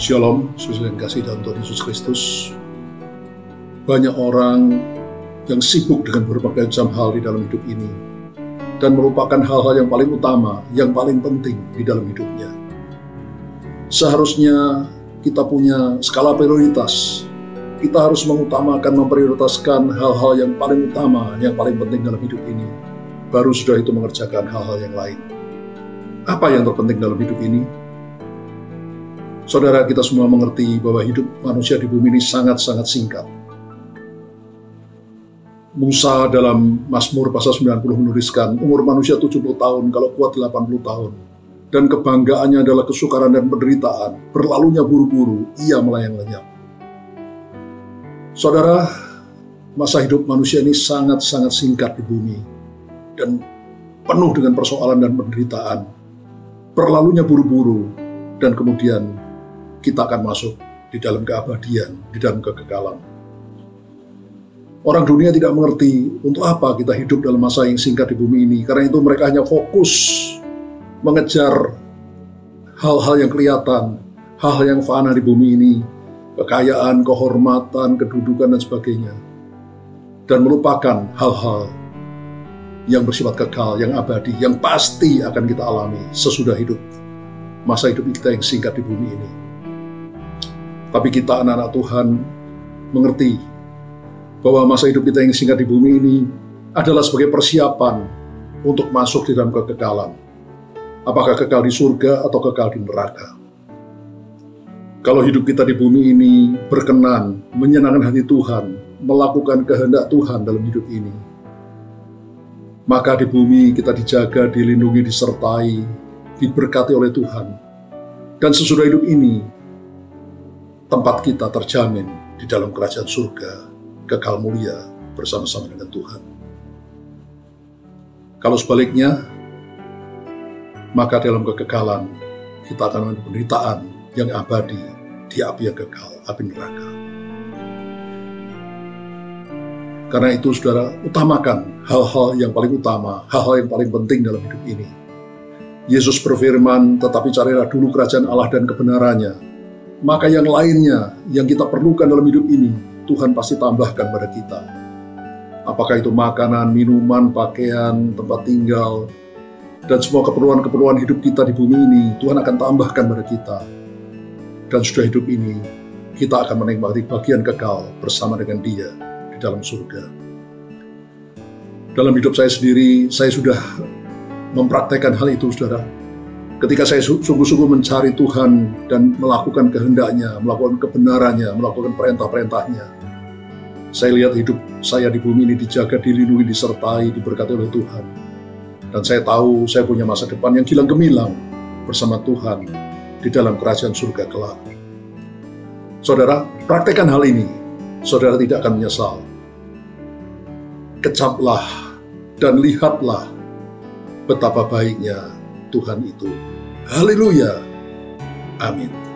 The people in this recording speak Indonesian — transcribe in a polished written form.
Shalom, saudara yang kasih dalam Tuhan Yesus Kristus. Banyak orang yang sibuk dengan berbagai macam hal di dalam hidup ini dan melupakan hal-hal yang paling utama, yang paling penting di dalam hidupnya. Seharusnya kita punya skala prioritas. Kita harus mengutamakan, memprioritaskan hal-hal yang paling utama, yang paling penting dalam hidup ini. Baru sudah itu mengerjakan hal-hal yang lain. Apa yang terpenting dalam hidup ini? Saudara, kita semua mengerti bahwa hidup manusia di bumi ini sangat-sangat singkat. Musa dalam Mazmur pasal 90 menuliskan, umur manusia 70 tahun, kalau kuat 80 tahun. Dan kebanggaannya adalah kesukaran dan penderitaan, berlalunya buru-buru, ia melayang lenyap. Saudara, masa hidup manusia ini sangat-sangat singkat di bumi, dan penuh dengan persoalan dan penderitaan. Berlalunya buru-buru, dan kemudian kita akan masuk di dalam keabadian, di dalam kekekalan. Orang dunia tidak mengerti untuk apa kita hidup dalam masa yang singkat di bumi ini. Karena itu mereka hanya fokus mengejar hal-hal yang kelihatan, hal-hal yang fana di bumi ini, kekayaan, kehormatan, kedudukan, dan sebagainya. Dan melupakan hal-hal yang bersifat kekal, yang abadi, yang pasti akan kita alami sesudah hidup. Masa hidup kita yang singkat di bumi ini. Tapi kita anak-anak Tuhan mengerti bahwa masa hidup kita yang singkat di bumi ini adalah sebagai persiapan untuk masuk di dalam kekekalan. Apakah kekal di surga atau kekal di neraka. Kalau hidup kita di bumi ini berkenan, menyenangkan hati Tuhan, melakukan kehendak Tuhan dalam hidup ini, maka di bumi kita dijaga, dilindungi, disertai, diberkati oleh Tuhan. Dan sesudah hidup ini, tempat kita terjamin di dalam kerajaan surga, kekal mulia bersama-sama dengan Tuhan. Kalau sebaliknya, maka dalam kekekalan kita akan mengalami penderitaan yang abadi di api yang kekal, api neraka. Karena itu, saudara, utamakan hal-hal yang paling utama, hal-hal yang paling penting dalam hidup ini. Yesus berfirman, tetapi carilah dulu kerajaan Allah dan kebenarannya, maka yang lainnya yang kita perlukan dalam hidup ini, Tuhan pasti tambahkan pada kita. Apakah itu makanan, minuman, pakaian, tempat tinggal, dan semua keperluan-keperluan hidup kita di bumi ini, Tuhan akan tambahkan pada kita. Dan sudah hidup ini, kita akan menikmati bagian kekal bersama dengan Dia di dalam surga. Dalam hidup saya sendiri, saya sudah mempraktekkan hal itu, saudara. Ketika saya sungguh-sungguh mencari Tuhan dan melakukan kehendak-Nya, melakukan kebenarannya, melakukan perintah-perintahnya, saya lihat hidup saya di bumi ini dijaga, dilindungi, disertai, diberkati oleh Tuhan. Dan saya tahu saya punya masa depan yang gilang gemilang bersama Tuhan di dalam kerajaan surga kelak. Saudara, praktekkan hal ini, saudara tidak akan menyesal. Kecaplah dan lihatlah betapa baiknya Tuhan itu. Haleluya. Amin.